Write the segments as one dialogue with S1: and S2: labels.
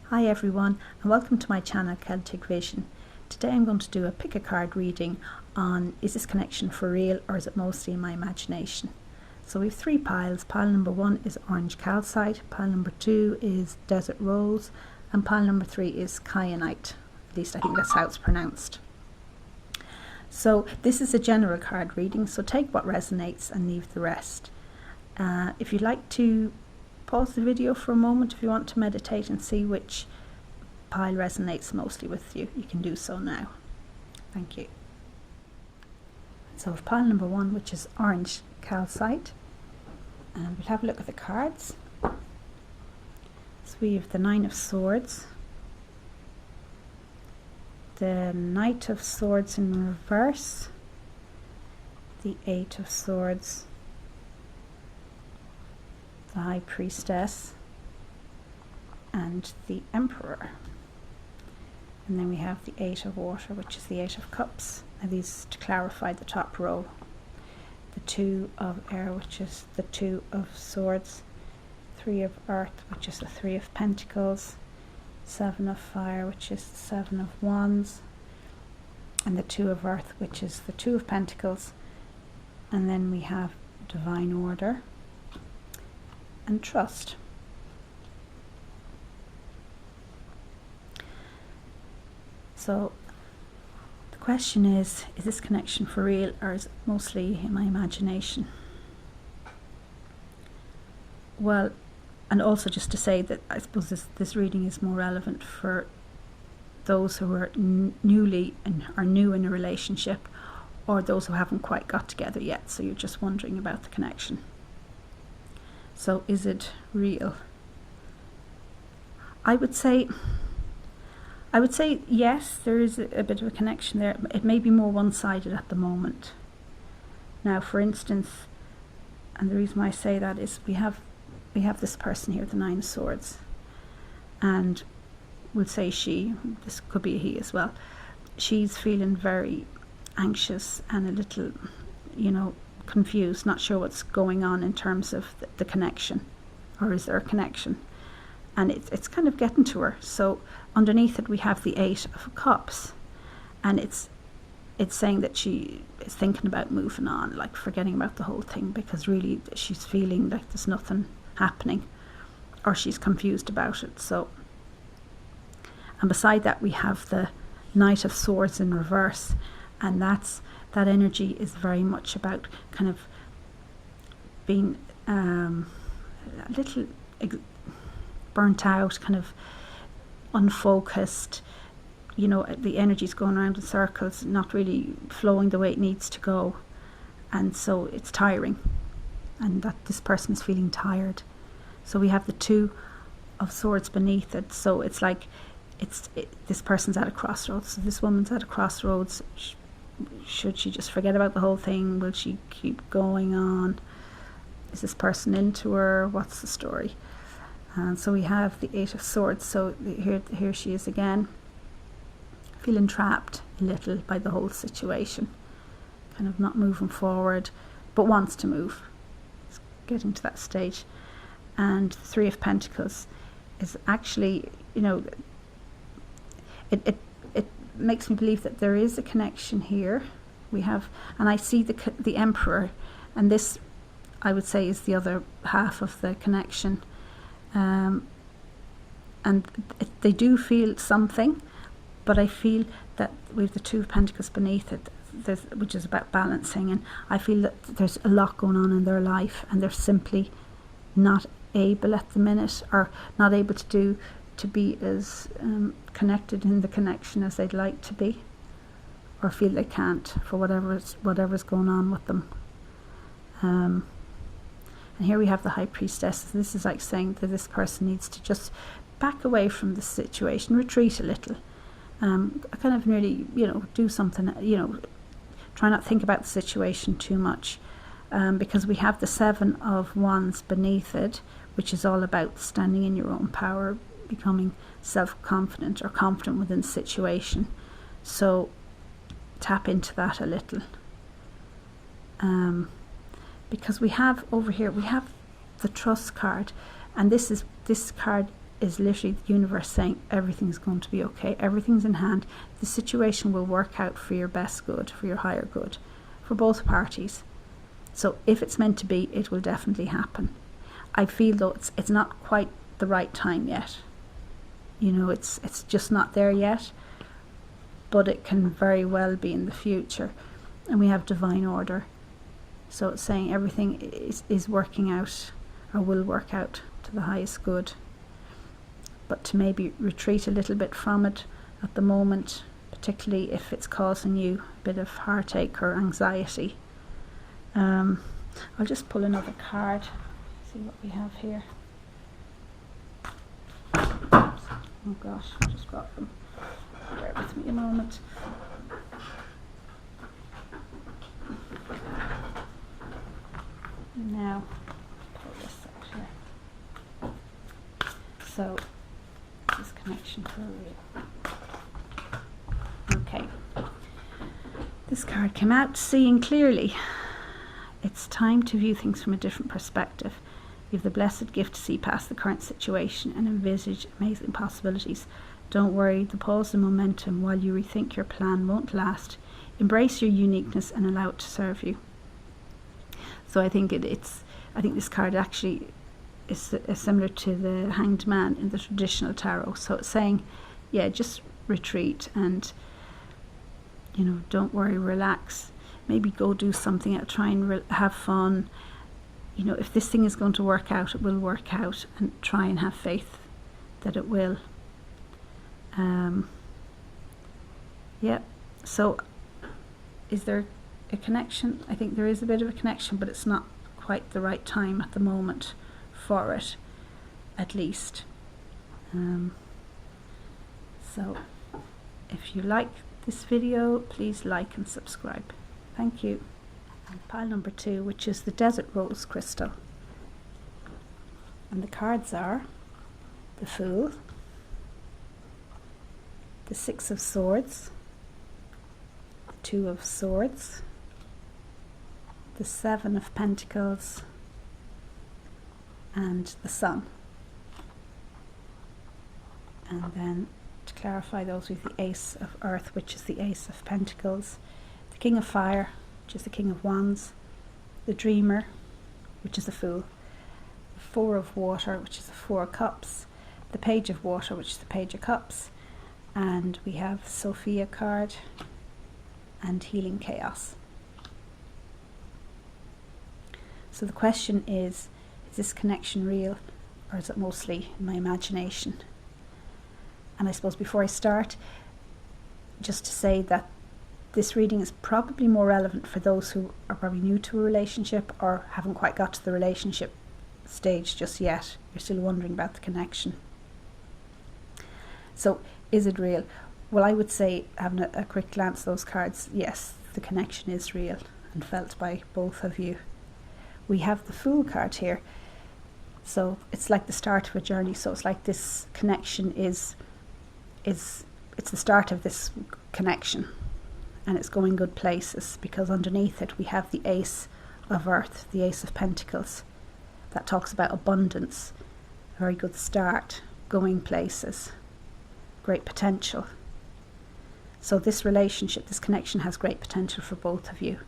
S1: Hi everyone, and welcome to my channel Celtic Vision. Today I'm going to do a pick a card reading on is this connection for real or is it mostly in my imagination. So we have three piles. Pile number 1 is orange calcite, pile number 2 is desert rose, and pile number 3 is kyanite. At least I think that's how it's pronounced. So this is a general card reading, so take what resonates and leave the rest. If you'd like to pause the video for a moment, if you want to meditate and see which pile resonates mostly with you, you can do so now. Thank you. So with pile number 1, which is orange calcite, and we'll have a look at the cards. So we have the 9 of Swords, the Knight of Swords in reverse, the 8 of Swords, the High Priestess, and the Emperor. And then we have the 8 of Water, which is the 8 of Cups. Now these to clarify the top row. The 2 of Air, which is the 2 of Swords. 3 of Earth, which is the 3 of Pentacles. 7 of Fire, which is the 7 of Wands. And the 2 of Earth, which is the 2 of Pentacles. And then we have Divine Order and Trust. So the question is this connection for real or is it mostly in my imagination? Well, and also just to say that I suppose this reading is more relevant for those who are new in a relationship, or those who haven't quite got together yet, so you're just wondering about the connection. So is it real? I would say yes, there is a bit of a connection there. It may be more one-sided at the moment. Now, for instance, and the reason why I say that is we have this person here, the 9 of Swords, and we'll say she, this could be a he as well. She's feeling very anxious and a little, confused, not sure what's going on in terms of the connection, or is there a connection, and it's kind of getting to her. So underneath it we have the 8 of Cups, and it's saying that she is thinking about moving on, like forgetting about the whole thing, because really she's feeling like there's nothing happening, or she's confused about it. So, and beside that we have the Knight of Swords in reverse, and that energy is very much about kind of being a little burnt out, kind of unfocused, the energy's going around in circles, not really flowing the way it needs to go, and so it's tiring, and that this person is feeling tired. So we have the 2 of Swords beneath it, so it's like this person's at a crossroads. So this woman's at a crossroads. Should she just forget about the whole thing? Will she keep going on? Is this person into her? What's the story? And so we have the 8 of Swords. So here she is again, feeling trapped a little by the whole situation, kind of not moving forward, but wants to move. It's getting to that stage. And the 3 of Pentacles is actually, it makes me believe that there is a connection here. We have, and I see the Emperor, and this I would say is the other half of the connection, and they do feel something, but I feel that we have the 2 of Pentacles beneath it, which is about balancing, and I feel that there's a lot going on in their life, and they're simply not able at the minute, or not able to be as connected in the connection as they'd like to be, or feel they can't for whatever's going on with them. And here we have the High Priestess. This is like saying that this person needs to just back away from the situation, retreat a little, kind of really, do something, try not to think about the situation too much, because we have the 7 of Wands beneath it, which is all about standing in your own power, becoming self-confident or confident within the situation. So tap into that a little, because we have over here, we have the Trust card, and this card is literally the universe saying everything's going to be okay, everything's in hand, the situation will work out for your best good, for your higher good, for both parties. So if it's meant to be, it will definitely happen. I feel though it's not quite the right time yet. You know, it's just not there yet, but it can very well be in the future. And we have divine order. So it's saying everything is working out, or will work out to the highest good. But to maybe retreat a little bit from it at the moment, particularly if it's causing you a bit of heartache or anxiety. I'll just pull another card, see what we have here. Oh gosh, I just got them. Bear with me a moment. Now, pull this out here. So, this connection for real. Okay. This card came out, seeing clearly. It's time to view things from a different perspective. You have the blessed gift to see past the current situation and envisage amazing possibilities. Don't worry, the pause and momentum while you rethink your plan won't last. Embrace your uniqueness and allow it to serve you. So I think I think this card actually is similar to the Hanged Man in the traditional tarot. So it's saying, yeah, just retreat and, you know, don't worry, relax. Maybe go do something, try and have fun. You know, if this thing is going to work out, it will work out, and try and have faith that it will. Yeah, so is there a connection? I think there is a bit of a connection, but it's not quite the right time at the moment for it, at least. So if you like this video, please like and subscribe. Thank you. And pile number 2, which is the Desert Rose Crystal. And the cards are the Fool, the Six of Swords, the Two of Swords, the Seven of Pentacles, and the Sun. And then to clarify those, with the Ace of Earth, which is the Ace of Pentacles, the King of Fire, which is the King of Wands, the Dreamer, which is the Fool, the Four of Water, which is the Four of Cups, the Page of Water, which is the Page of Cups, and we have Sophia card and Healing Chaos. So the question is this connection real, or is it mostly in my imagination? And I suppose before I start, just to say that this reading is probably more relevant for those who are probably new to a relationship or haven't quite got to the relationship stage just yet. You're still wondering about the connection. So, is it real? Well, I would say, having a quick glance at those cards, yes, the connection is real and felt by both of you. We have the Fool card here. So, it's like the start of a journey. So, it's like this connection it's the start of this connection. And it's going good places, because underneath it we have the Ace of Earth, the Ace of Pentacles. That talks about abundance, a very good start, going places, great potential. So this relationship, this connection has great potential for both of you.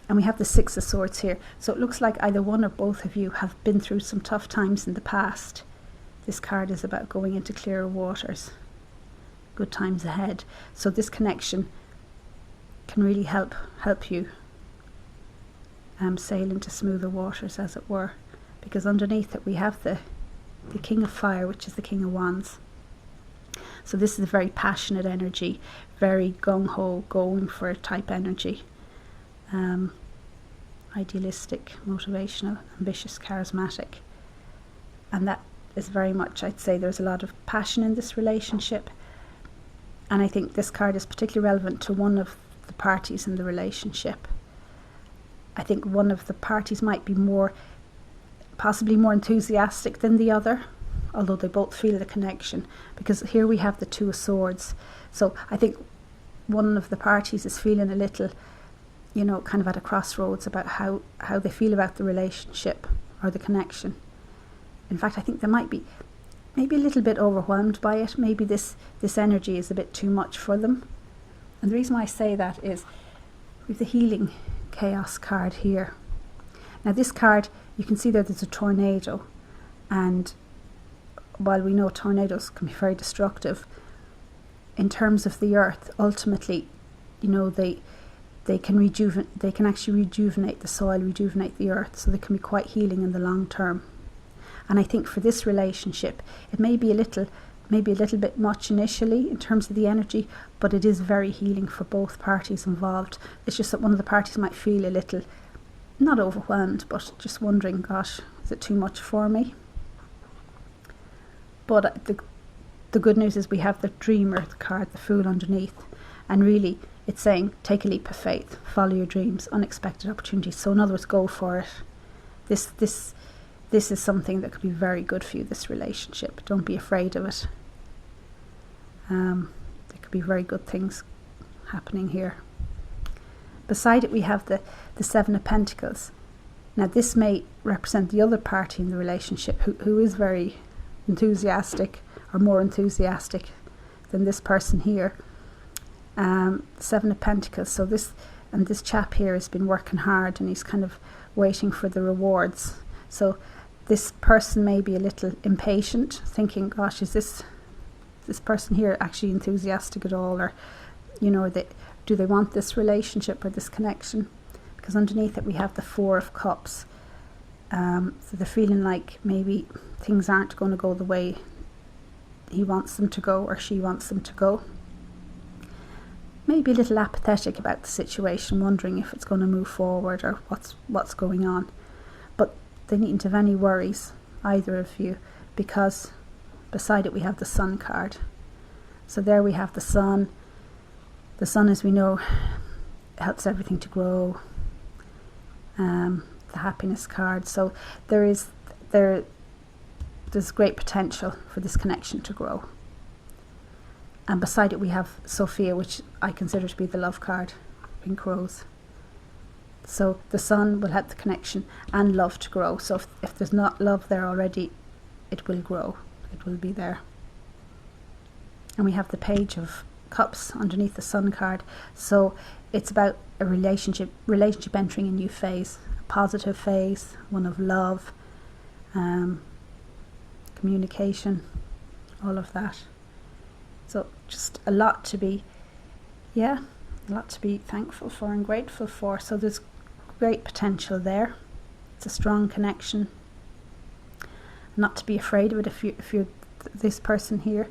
S1: And we have the Six of Swords here. So it looks like either one or both of you have been through some tough times in the past. This card is about going into clearer waters, good times ahead. So this connection can really help you sail into smoother waters, as it were, because underneath it we have the King of Fire, which is the King of Wands. So this is a very passionate energy, very gung-ho, going for type energy, idealistic, motivational, ambitious, charismatic, and that is very much, I'd say there's a lot of passion in this relationship. And I think this card is particularly relevant to one of the parties in the relationship. I think one of the parties might be possibly more enthusiastic than the other, although they both feel the connection, because here we have the Two of Swords. So I think one of the parties is feeling a little, you know, kind of at a crossroads about how they feel about the relationship or the connection. In fact, I think they might be maybe a little bit overwhelmed by it. Maybe this energy is a bit too much for them. And the reason why I say that is with the Healing Chaos card here. Now this card, you can see that there's a tornado, and while we know tornadoes can be very destructive, in terms of the earth, ultimately, you know, they can actually rejuvenate the soil, rejuvenate the earth, so they can be quite healing in the long term. And I think for this relationship, it may be a little bit much initially in terms of the energy, but it is very healing for both parties involved. It's just that one of the parties might feel a little, not overwhelmed, but just wondering, gosh, is it too much for me? But the good news is we have the Dreamer card, the Fool, underneath, and really it's saying take a leap of faith, follow your dreams, unexpected opportunities. So in other words, go for it. This is something that could be very good for you, this relationship. Don't be afraid of it. There could be very good things happening here. Beside it we have the Seven of Pentacles. Now this may represent the other party in the relationship who is very enthusiastic, or more enthusiastic than this person here. Seven of Pentacles. So this chap here has been working hard and he's kind of waiting for the rewards. So this person may be a little impatient, thinking, gosh, is this person here actually enthusiastic at all? Or, you know, do they want this relationship or this connection? Because underneath it we have the Four of Cups. So they're feeling like maybe things aren't going to go the way he wants them to go or she wants them to go. Maybe a little apathetic about the situation, wondering if it's going to move forward or what's going on. But they needn't have any worries, either of you, because beside it we have the Sun card. So there we have the Sun. The Sun, as we know, helps everything to grow. The Happiness card. So there's great potential for this connection to grow. And beside it we have Sophia, which I consider to be the Love card, Pink Rose. So the Sun will help the connection and love to grow. So if there's not love there already, it will grow. It will be there. And we have the Page of Cups underneath the Sun card. So it's about a relationship entering a new phase, a positive phase, one of love, communication, all of that. So just a lot to be thankful for and grateful for. So there's great potential there. It's a strong connection. Not to be afraid of it. If you're this person here,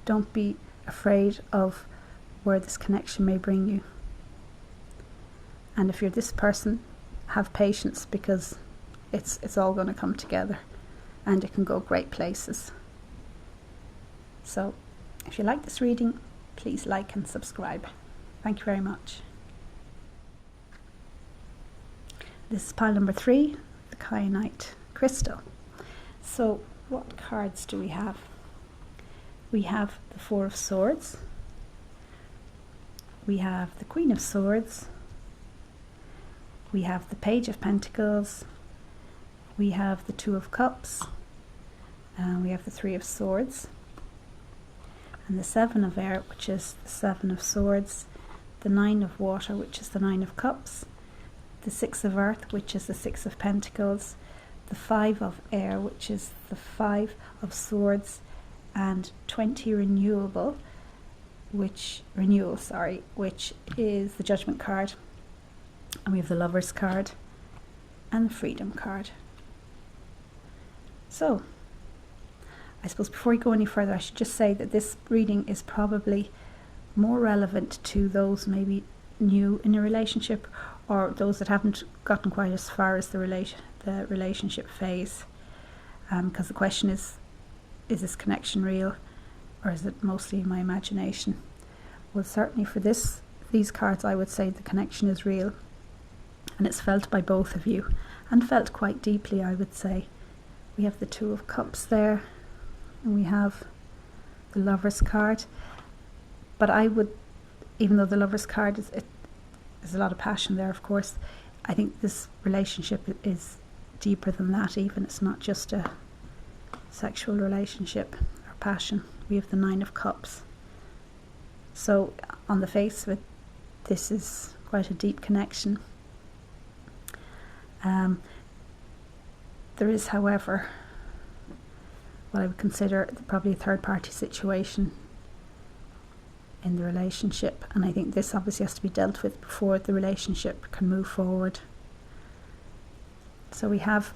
S1: don't be afraid of where this connection may bring you. And if you're this person, have patience, because it's all going to come together and it can go great places. So if you like this reading, please like and subscribe. Thank you very much. This is pile number 3, the Kyanite crystal. So what cards do we have? We have the Four of Swords. We have the Queen of Swords. We have the Page of Pentacles. We have the Two of Cups. And we have the Three of Swords. And the Seven of Air, which is the Seven of Swords. The Nine of Water, which is the Nine of Cups. The Six of Earth, which is the Six of Pentacles. The Five of Air, which is the Five of Swords. And 20 renewal, which is the Judgment card. And we have the Lovers card and the Freedom card. So I suppose before we go any further, I should just say that this reading is probably more relevant to those maybe new in a relationship, or those that haven't gotten quite as far as the relationship phase, because the question is this connection real, or is it mostly my imagination? Well, certainly for these cards, I would say the connection is real, and it's felt by both of you, and felt quite deeply, I would say. We have the Two of Cups there, and we have the Lovers card. But I would, even though the Lovers card there's a lot of passion there, of course, I think this relationship is deeper than that even. It's not just sexual relationship or passion. We have the Nine of Cups. So on the face of it, this is quite a deep connection. There is, however, what I would consider probably a third party situation in the relationship, and I think this obviously has to be dealt with before the relationship can move forward. So we have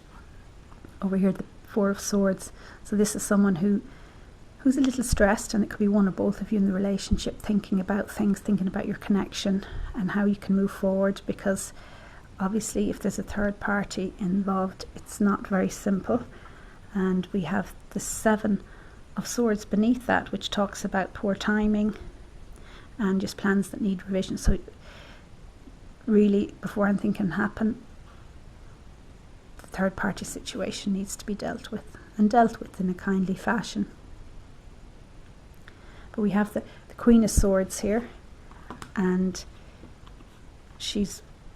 S1: over here the Four of Swords. So this is someone who's a little stressed, and it could be one or both of you in the relationship, thinking about things, thinking about your connection and how you can move forward, because obviously if there's a third party involved, it's not very simple. And we have the Seven of Swords beneath that, which talks about poor timing and just plans that need revision. So really, before anything can happen, the third party situation needs to be dealt with, and dealt with in a kindly fashion. But we have the Queen of Swords here, and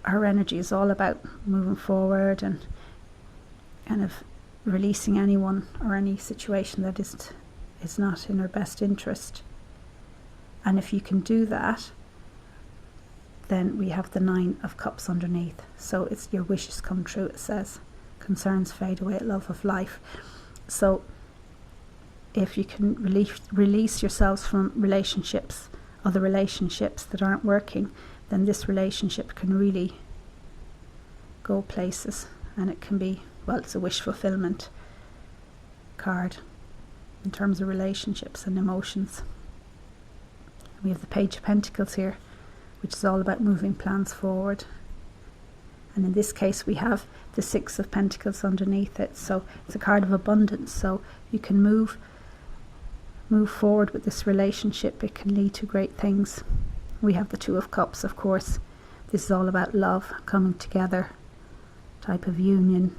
S1: her energy is all about moving forward and kind of releasing anyone or any situation that is not in her best interest. And if you can do that, then we have the Nine of Cups underneath. So it's your wishes come true, it says. Concerns fade away at love of life. So if you can release yourselves from relationships, other relationships that aren't working, then this relationship can really go places. And it can be, well, it's a wish fulfillment card in terms of relationships and emotions. We have the Page of Pentacles here, which is all about moving plans forward. And in this case, we have the Six of Pentacles underneath it. So it's a card of abundance. So you can move forward with this relationship. It can lead to great things. We have the Two of Cups, of course. This is all about love, coming together, type of union.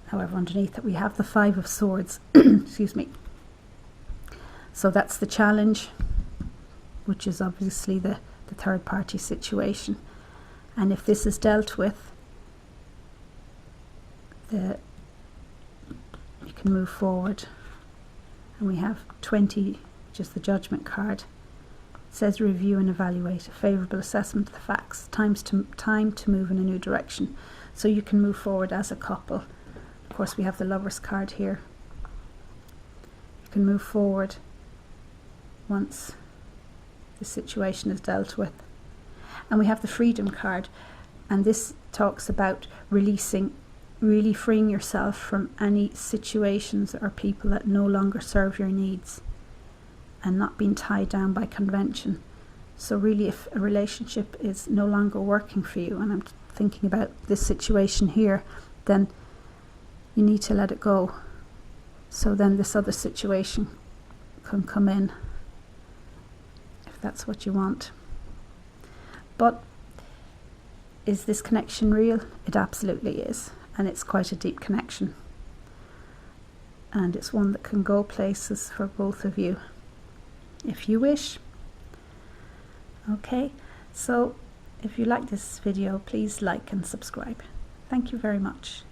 S1: However, underneath it, we have the Five of Swords. Excuse me. So that's the challenge, which is obviously the third party situation. And if this is dealt with, you can move forward. And we have 20, which is the Judgment card. It says review and evaluate, a favourable assessment of the facts, time to move in a new direction. So you can move forward as a couple. Of course, we have the Lovers card here. You can move forward once the situation is dealt with. And we have the Freedom card, and this talks about releasing, really freeing yourself from any situations or people that no longer serve your needs, and not being tied down by convention. So really, if a relationship is no longer working for you, and I'm thinking about this situation here, then you need to let it go. So then this other situation can come in, if that's what you want. But is this connection real? It absolutely is, and it's quite a deep connection, and it's one that can go places for both of you if you wish. Okay, so if you like this video, please like and subscribe. Thank you very much.